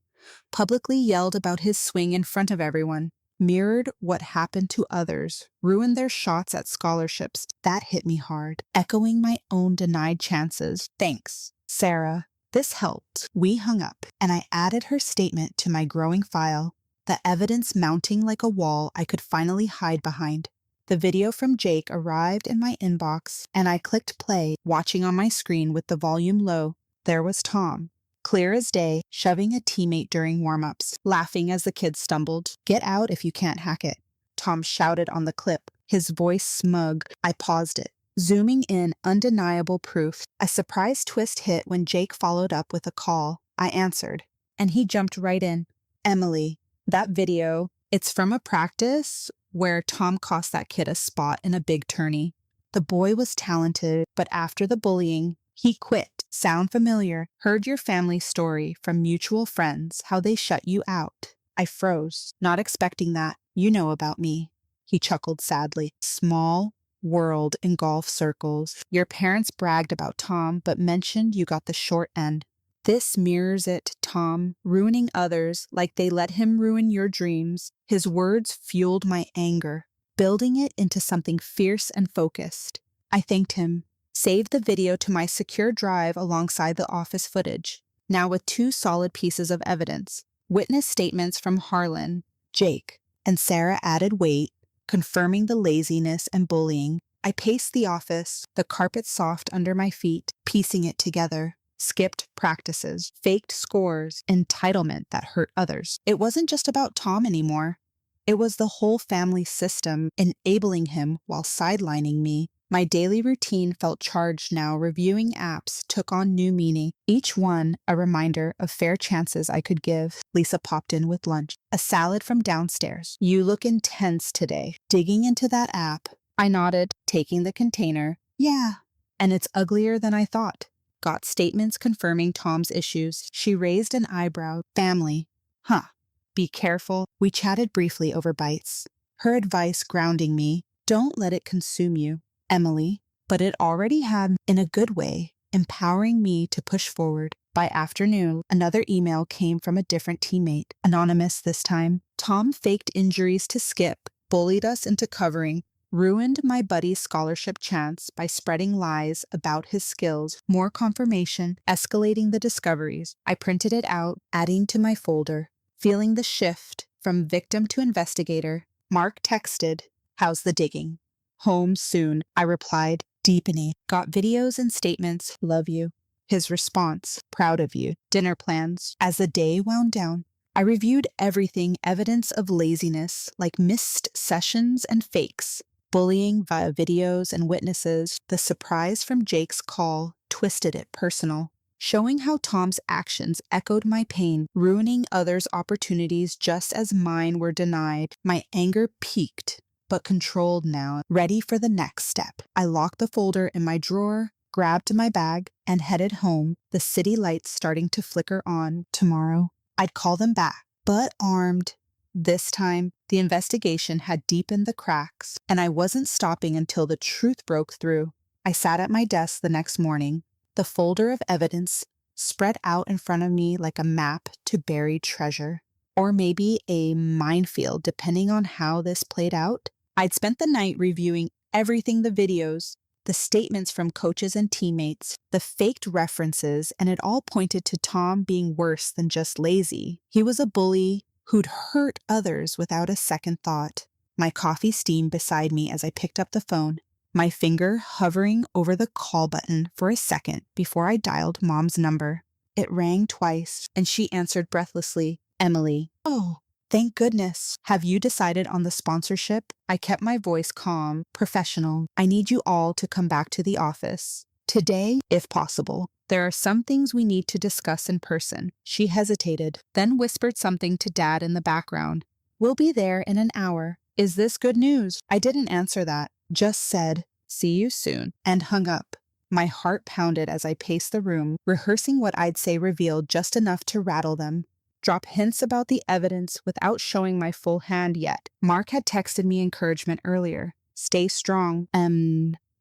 publicly yelled about his swing in front of everyone, mirrored what happened to others, ruined their shots at scholarships. That hit me hard, echoing my own denied chances. Thanks, Sarah. This helped. We hung up, and I added her statement to my growing file, the evidence mounting like a wall I could finally hide behind. The video from Jake arrived in my inbox, and I clicked play, watching on my screen with the volume low. There was Tom, clear as day, shoving a teammate during warm-ups, laughing as the kids stumbled. Get out if you can't hack it, Tom shouted on the clip, his voice smug. I paused it, zooming in undeniable proof. A surprise twist hit when Jake followed up with a call. I answered, and he jumped right in. Emily, that video, it's from a practice where Tom cost that kid a spot in a big tourney. The boy was talented, but after the bullying, he quit. Sound familiar? Heard your family story from mutual friends, how they shut you out. I froze, not expecting that. You know about me. He chuckled sadly. Small world in golf circles. Your parents bragged about Tom, but mentioned you got the short end. This mirrors it, Tom, ruining others like they let him ruin your dreams. His words fueled my anger, building it into something fierce and focused. I thanked him, saved the video to my secure drive alongside the office footage, now with 2 solid pieces of evidence. Witness statements from Harlan, Jake, and Sarah added weight, confirming the laziness and bullying. I paced the office, the carpet soft under my feet, piecing it together. Skipped practices, faked scores, entitlement that hurt others. It wasn't just about Tom anymore. It was the whole family system enabling him while sidelining me. My daily routine felt charged now. Reviewing apps took on new meaning, each one a reminder of fair chances I could give. Lisa popped in with lunch. A salad from downstairs. You look intense today. Digging into that app. I nodded, taking the container. Yeah. And it's uglier than I thought. Got statements confirming Tom's issues. She raised an eyebrow. Family. Huh. Be careful. We chatted briefly over bites. Her advice grounding me. Don't let it consume you, Emily. But it already had, in a good way, empowering me to push forward. By afternoon, another email came from a different teammate. Anonymous this time. Tom faked injuries to Skip, bullied us into covering, ruined my buddy's scholarship chance by spreading lies about his skills. More confirmation, escalating the discoveries. I printed it out, adding to my folder, feeling the shift from victim to investigator. Mark texted, how's the digging? Home soon, I replied, deepening. Got videos and statements, love you. His response, proud of you. Dinner plans. As the day wound down, I reviewed everything, evidence of laziness, like missed sessions and fakes. Bullying via videos and witnesses. The surprise from Jake's call twisted it personal, showing how Tom's actions echoed my pain, ruining others' opportunities just as mine were denied. My anger peaked, but controlled now, ready for the next step. I locked the folder in my drawer, grabbed my bag, and headed home, the city lights starting to flicker on. Tomorrow, I'd call them back, but armed. This time, the investigation had deepened the cracks, and I wasn't stopping until the truth broke through. I sat at my desk the next morning, the folder of evidence spread out in front of me like a map to buried treasure. Or maybe a minefield, depending on how this played out. I'd spent the night reviewing everything, the videos, the statements from coaches and teammates, the faked references, and it all pointed to Tom being worse than just lazy. He was a bully who'd hurt others without a second thought. My coffee steamed beside me as I picked up the phone, my finger hovering over the call button for a second before I dialed Mom's number. It rang twice, and she answered breathlessly. Emily. Oh, thank goodness. Have you decided on the sponsorship? I kept my voice calm, professional. I need you all to come back to the office. Today, if possible. There are some things we need to discuss in person. She hesitated, then whispered something to Dad in the background. We'll be there in an hour. Is this good news? I didn't answer that, just said, see you soon, and hung up. My heart pounded as I paced the room, rehearsing what I'd say revealed just enough to rattle them. Drop hints about the evidence without showing my full hand yet. Mark had texted me encouragement earlier. Stay strong.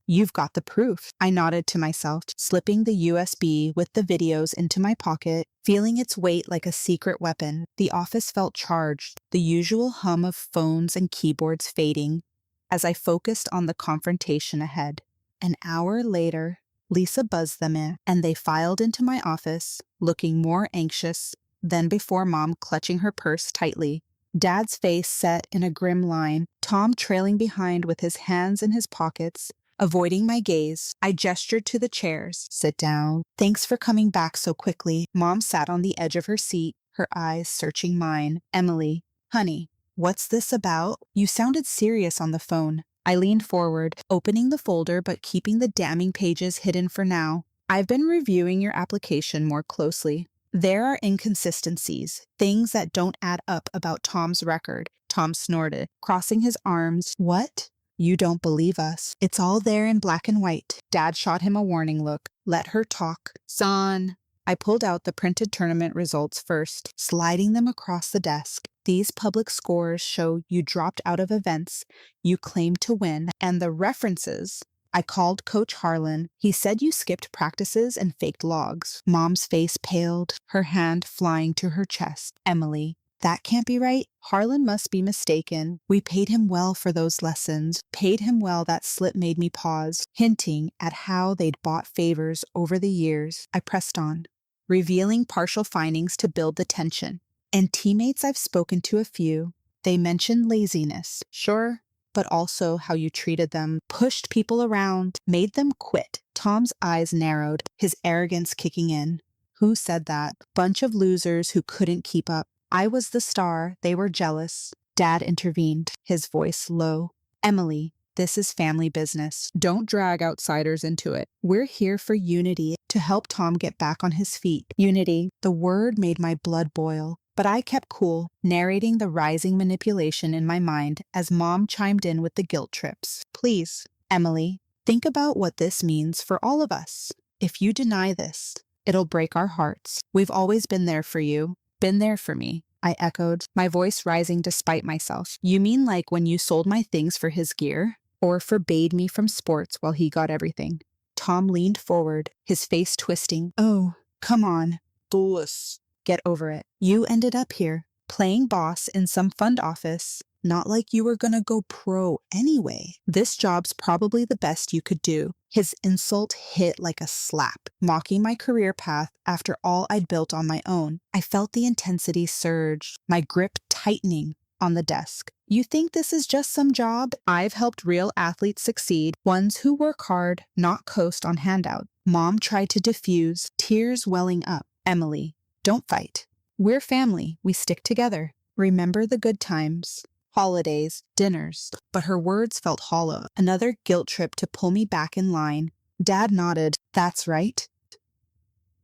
You've got the proof. I nodded to myself, slipping the USB with the videos into my pocket, feeling its weight like a secret weapon. The office felt charged, the usual hum of phones and keyboards fading as I focused on the confrontation ahead. An hour later, Lisa buzzed them in, and they filed into my office, looking more anxious than before, Mom clutching her purse tightly. Dad's face set in a grim line, Tom trailing behind with his hands in his pockets, avoiding my gaze. I gestured to the chairs. Sit down. Thanks for coming back so quickly. Mom sat on the edge of her seat, her eyes searching mine. Emily, honey, what's this about? You sounded serious on the phone. I leaned forward, opening the folder but keeping the damning pages hidden for now. I've been reviewing your application more closely. There are inconsistencies, things that don't add up about Tom's record. Tom snorted, crossing his arms. What? You don't believe us. It's all there in black and white. Dad shot him a warning look. Let her talk. Son. I pulled out the printed tournament results first, sliding them across the desk. These public scores show you dropped out of events you claimed to win, and the references. I called Coach Harlan. He said you skipped practices and faked logs. Mom's face paled, her hand flying to her chest. Emily, that can't be right. Harlan must be mistaken. We paid him well for those lessons. Paid him well. That slip made me pause, hinting at how they'd bought favors over the years. I pressed on, revealing partial findings to build the tension. And teammates, I've spoken to a few. They mentioned laziness. Sure. But also how you treated them, pushed people around, made them quit. Tom's eyes narrowed, his arrogance kicking in. Who said that? Bunch of losers who couldn't keep up. I was the star. They were jealous. Dad intervened, his voice low. Emily, this is family business. Don't drag outsiders into it. We're here for unity, to help Tom get back on his feet. Unity. The word made my blood boil. But I kept cool, narrating the rising manipulation in my mind as Mom chimed in with the guilt trips. Please, Emily, think about what this means for all of us. If you deny this, it'll break our hearts. We've always been there for you. Been there for me. I echoed, my voice rising despite myself. You mean like when you sold my things for his gear? Or forbade me from sports while he got everything? Tom leaned forward, his face twisting. Oh, come on. Dulles. Get over it. You ended up here, playing boss in some fund office. Not like you were gonna go pro anyway. This job's probably the best you could do. His insult hit like a slap, mocking my career path after all I'd built on my own. I felt the intensity surge, my grip tightening on the desk. You think this is just some job? I've helped real athletes succeed, ones who work hard, not coast on handout. Mom tried to diffuse, tears welling up. Emily, don't fight. We're family. We stick together. Remember the good times. Holidays, dinners. But her words felt hollow. Another guilt trip to pull me back in line. Dad nodded. That's right.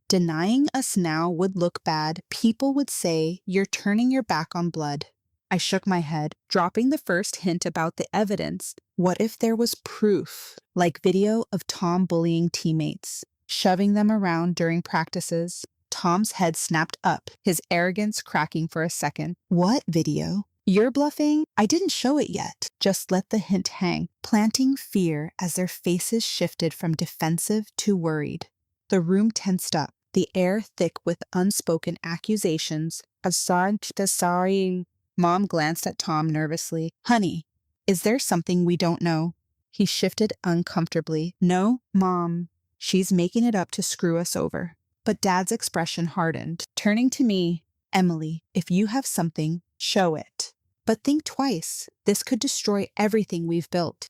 Denying us now would look bad. People would say, you're turning your back on blood. I shook my head, dropping the first hint about the evidence. What if there was proof, like video of Tom bullying teammates, shoving them around during practices? Tom's head snapped up, his arrogance cracking for a second. What video? You're bluffing? I didn't show it yet. Just let the hint hang, planting fear as their faces shifted from defensive to worried. The room tensed up, the air thick with unspoken accusations. Sorry. Mom glanced at Tom nervously. Honey, is there something we don't know? He shifted uncomfortably. No, Mom. She's making it up to screw us over. But Dad's expression hardened, turning to me. Emily, if you have something, show it. But think twice. This could destroy everything we've built.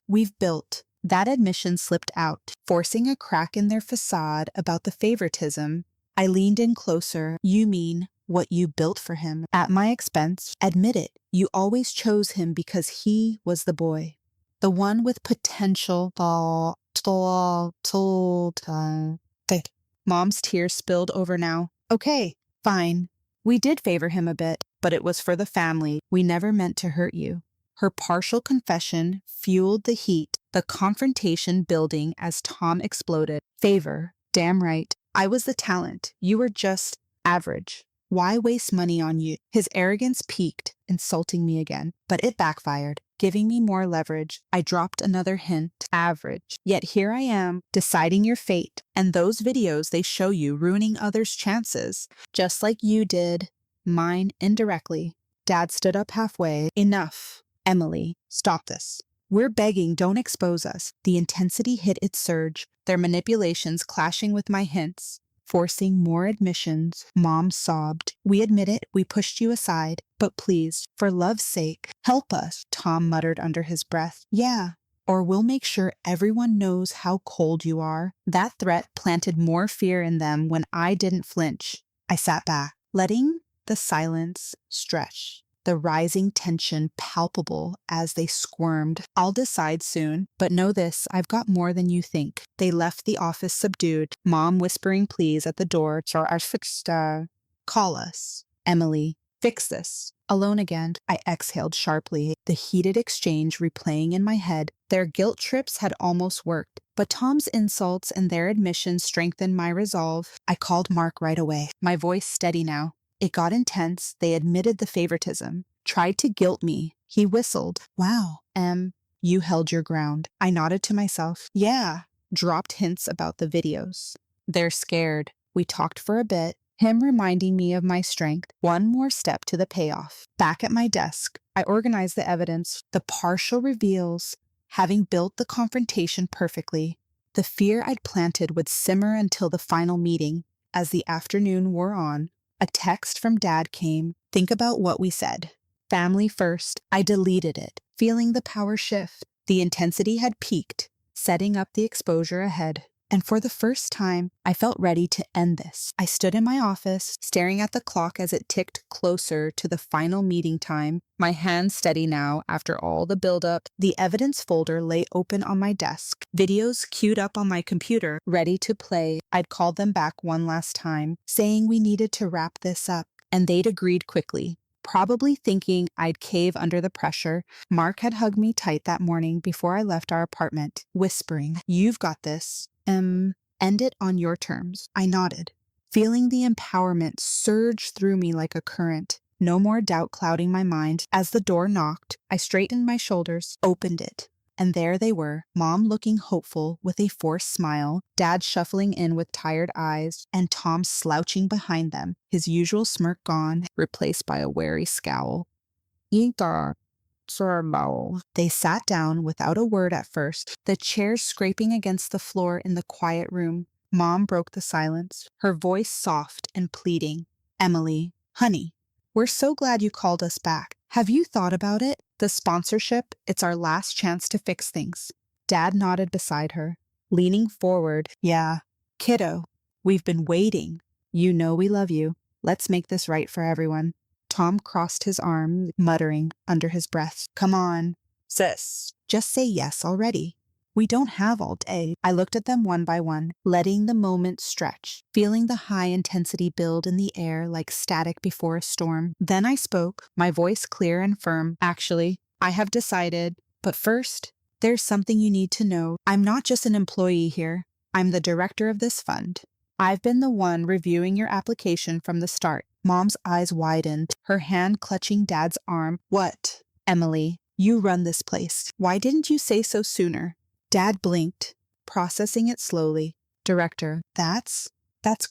That admission slipped out, forcing a crack in their facade about the favoritism. I leaned in closer. You mean what you built for him at my expense? Admit it. You always chose him because he was the boy. The one with potential. Mom's tears spilled over now. Okay, fine. We did favor him a bit, but it was for the family. We never meant to hurt you. Her partial confession fueled the heat, the confrontation building as Tom exploded. Favor. Damn right. I was the talent. You were just average. Why waste money on you? His arrogance peaked, insulting me again, but it backfired, giving me more leverage. I dropped another hint, average. Yet here I am, deciding your fate, and those videos they show you ruining others' chances, just like you did mine indirectly. Dad stood up halfway. Enough. Emily, stop this. We're begging, don't expose us. The intensity hit its surge, their manipulations clashing with my hints, forcing more admissions. Mom sobbed. We admit it, we pushed you aside, but please, for love's sake, help us, Tom muttered under his breath. Yeah, or we'll make sure everyone knows how cold you are. That threat planted more fear in them when I didn't flinch. I sat back, letting the silence stretch, the rising tension palpable as they squirmed. I'll decide soon, but know this, I've got more than you think. They left the office subdued, Mom whispering please at the door. Call us. Emily, fix this. Alone again, I exhaled sharply, the heated exchange replaying in my head. Their guilt trips had almost worked, but Tom's insults and their admissions strengthened my resolve. I called Mark right away, my voice steady now. It got intense. They admitted the favoritism, tried to guilt me. He whistled. Wow. You held your ground. I nodded to myself. Yeah. Dropped hints about the videos. They're scared. We talked for a bit, him reminding me of my strength. One more step to the payoff. Back at my desk, I organized the evidence, the partial reveals, having built the confrontation perfectly. The fear I'd planted would simmer until the final meeting. As the afternoon wore on, a text from Dad came. Think about what we said. Family first. I deleted it, feeling the power shift. The intensity had peaked, setting up the exposure ahead. And for the first time, I felt ready to end this. I stood in my office, staring at the clock as it ticked closer to the final meeting time, my hands steady now after all the buildup. The evidence folder lay open on my desk, videos queued up on my computer, ready to play. I'd called them back one last time, saying we needed to wrap this up, and they'd agreed quickly. Probably thinking I'd cave under the pressure, Mark had hugged me tight that morning before I left our apartment, whispering, "You've got this. End it on your terms." I nodded, feeling the empowerment surge through me like a current. No more doubt clouding my mind. As the door knocked, I straightened my shoulders, opened it, and there they were, Mom looking hopeful with a forced smile, Dad shuffling in with tired eyes, and Tom slouching behind them, his usual smirk gone, replaced by a wary scowl. They sat down without a word at first, the chairs scraping against the floor in the quiet room. Mom broke the silence, her voice soft and pleading. Emily, honey, we're so glad you called us back. Have you thought about it? The sponsorship, it's our last chance to fix things. Dad nodded beside her, leaning forward. Yeah, kiddo, we've been waiting. You know we love you. Let's make this right for everyone. Tom crossed his arms, muttering under his breath, "Come on, sis. Just say yes already. We don't have all day. I looked at them one by one, letting the moment stretch, feeling the high intensity build in the air like static before a storm. Then I spoke, my voice clear and firm. Actually, I have decided, but first, there's something you need to know. I'm not just an employee here. I'm the director of this fund. I've been the one reviewing your application from the start. Mom's eyes widened, her hand clutching Dad's arm. What? Emily, you run this place. Why didn't you say so sooner? Dad blinked, processing it slowly. Director, that's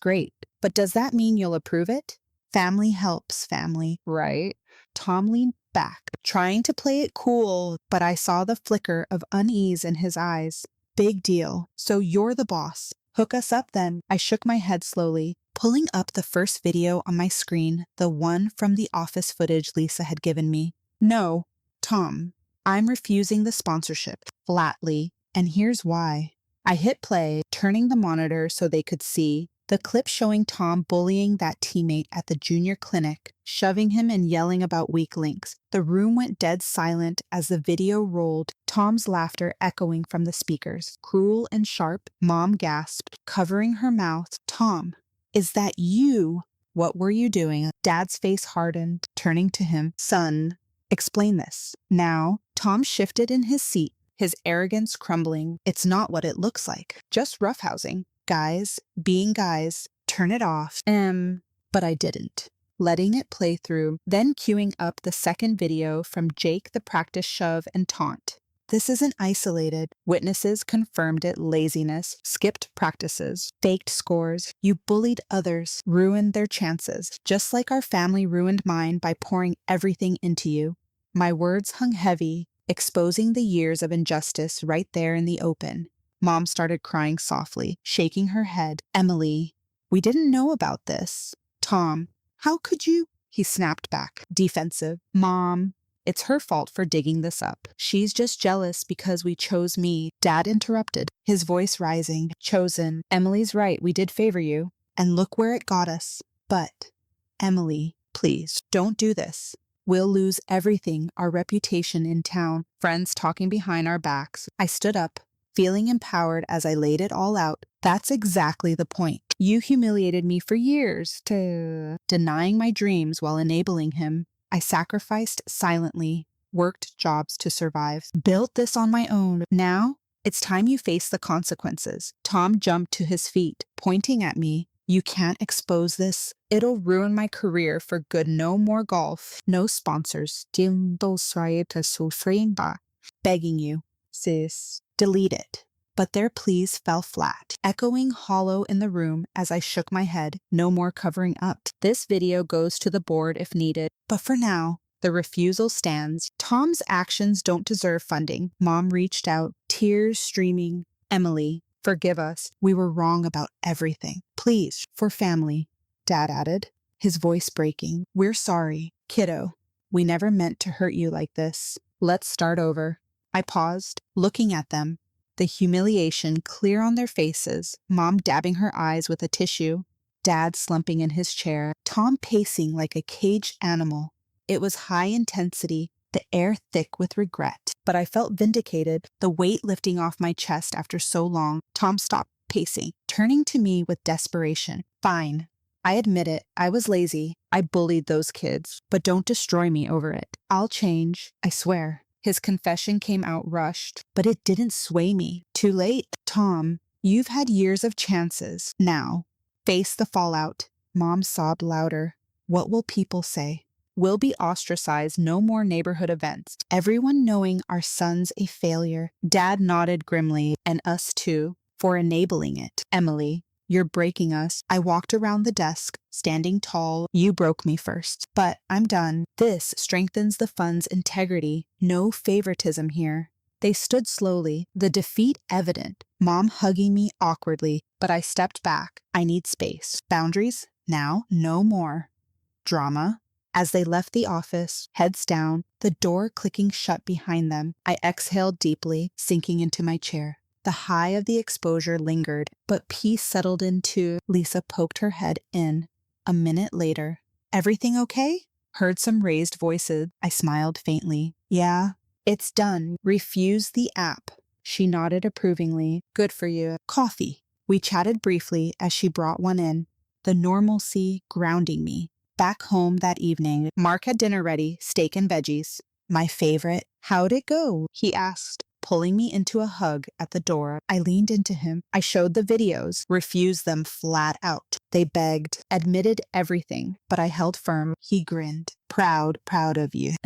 great. But does that mean you'll approve it? Family helps family, right? Tom leaned back, trying to play it cool, but I saw the flicker of unease in his eyes. Big deal. So you're the boss. Hook us up then. I shook my head slowly, pulling up the first video on my screen, the one from the office footage Lisa had given me. No, Tom, I'm refusing the sponsorship, flatly, and here's why. I hit play, turning the monitor so they could see the clip showing Tom bullying that teammate at the junior clinic, shoving him and yelling about weak links. The room went dead silent as the video rolled, Tom's laughter echoing from the speakers. Cruel and sharp, Mom gasped, covering her mouth. Tom, is that you? What were you doing? Dad's face hardened, turning to him. Son, explain this. Now, Tom shifted in his seat, his arrogance crumbling. It's not what it looks like. Just roughhousing. Guys, being guys, turn it off. But I didn't. Letting it play through, then queuing up the second video from Jake the practice shove and taunt. This isn't isolated. Witnesses confirmed it. Laziness, skipped practices, faked scores. You bullied others, ruined their chances, just like our family ruined mine by pouring everything into you. My words hung heavy, exposing the years of injustice right there in the open. Mom started crying softly, shaking her head. Emily, we didn't know about this. Tom, how could you? He snapped back, defensive. Mom, it's her fault for digging this up. She's just jealous because we chose me. Dad interrupted, his voice rising. Chosen. Emily's right, we did favor you. And look where it got us. But, Emily, please, don't do this. We'll lose everything, our reputation in town, friends talking behind our backs. I stood up, feeling empowered as I laid it all out. That's exactly the point. You humiliated me for years, denying my dreams while enabling him. I sacrificed silently, worked jobs to survive, built this on my own. Now, it's time you face the consequences. Tom jumped to his feet, pointing at me. You can't expose this. It'll ruin my career for good. No more golf. No sponsors. Begging you, sis. Delete it. But their pleas fell flat, echoing hollow in the room as I shook my head. No more covering up. This video goes to the board if needed. But for now, the refusal stands. Tom's actions don't deserve funding. Mom reached out, tears streaming. Emily, forgive us. We were wrong about everything. Please, for family. Dad added, his voice breaking. We're sorry. Kiddo, we never meant to hurt you like this. Let's start over. I paused, looking at them, the humiliation clear on their faces, Mom dabbing her eyes with a tissue, Dad slumping in his chair, Tom pacing like a caged animal. It was high intensity, the air thick with regret, but I felt vindicated, the weight lifting off my chest after so long. Tom stopped pacing, turning to me with desperation. Fine. I admit it, I was lazy. I bullied those kids, but don't destroy me over it. I'll change, I swear. His confession came out rushed, but it didn't sway me. Too late. Tom, you've had years of chances. Now, face the fallout. Mom sobbed louder. What will people say? We'll be ostracized, no more neighborhood events. Everyone knowing our son's a failure. Dad nodded grimly, and us too, for enabling it. Emily, you're breaking us. I walked around the desk, standing tall. You broke me first. But I'm done. This strengthens the fund's integrity. No favoritism here. They stood slowly, the defeat evident. Mom hugging me awkwardly, but I stepped back. I need space. Boundaries? Now, no more. Drama? As they left the office, heads down, the door clicking shut behind them, I exhaled deeply, sinking into my chair. The high of the exposure lingered, but peace settled in too. Lisa poked her head in. A minute later. Everything okay? Heard some raised voices. I smiled faintly. Yeah, it's done. Refuse the app. She nodded approvingly. Good for you. Coffee. We chatted briefly as she brought one in, the normalcy grounding me. Back home that evening, Mark had dinner ready, steak and veggies. My favorite. How'd it go? He asked, pulling me into a hug at the door. I leaned into him. I showed the videos, refused them flat out. They begged, admitted everything, but I held firm. He grinned. Proud of you.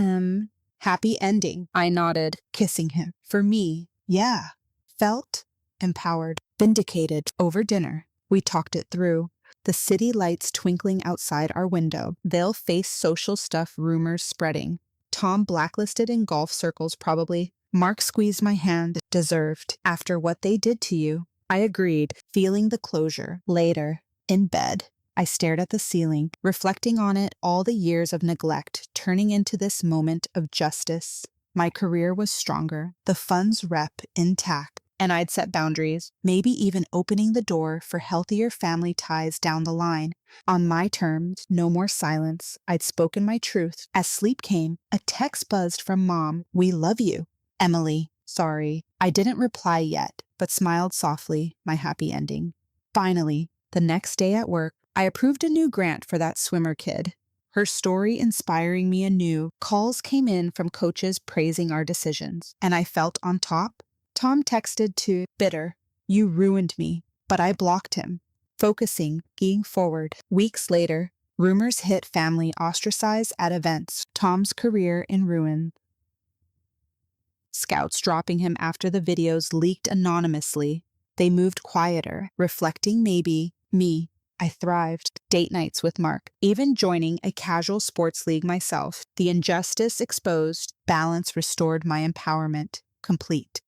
Happy ending. I nodded, kissing him. For me, yeah. Felt empowered, vindicated. Over dinner, we talked it through. The city lights twinkling outside our window. They'll face social stuff rumors spreading. Tom blacklisted in golf circles probably. Mark squeezed my hand. Deserved. After what they did to you. I agreed, feeling the closure. Later, in bed, I stared at the ceiling, reflecting on it, all the years of neglect turning into this moment of justice. My career was stronger, the funds rep intact, and I'd set boundaries, maybe even opening the door for healthier family ties down the line. On my terms, no more silence. I'd spoken my truth. As sleep came, a text buzzed from Mom. We love you. Emily, sorry. I didn't reply yet, but smiled softly, my happy ending. Finally, the next day at work, I approved a new grant for that swimmer kid. Her story inspiring me anew. Calls came in from coaches praising our decisions, and I felt on top. Tom texted to, bitter, you ruined me, but I blocked him, focusing, geeing forward. Weeks later, rumors hit family ostracized at events, Tom's career in ruin. Scouts dropping him after the videos leaked anonymously. They moved quieter, reflecting maybe me. I thrived. Date nights with Mark, even joining a casual sports league myself. The injustice exposed, balance restored, my empowerment complete.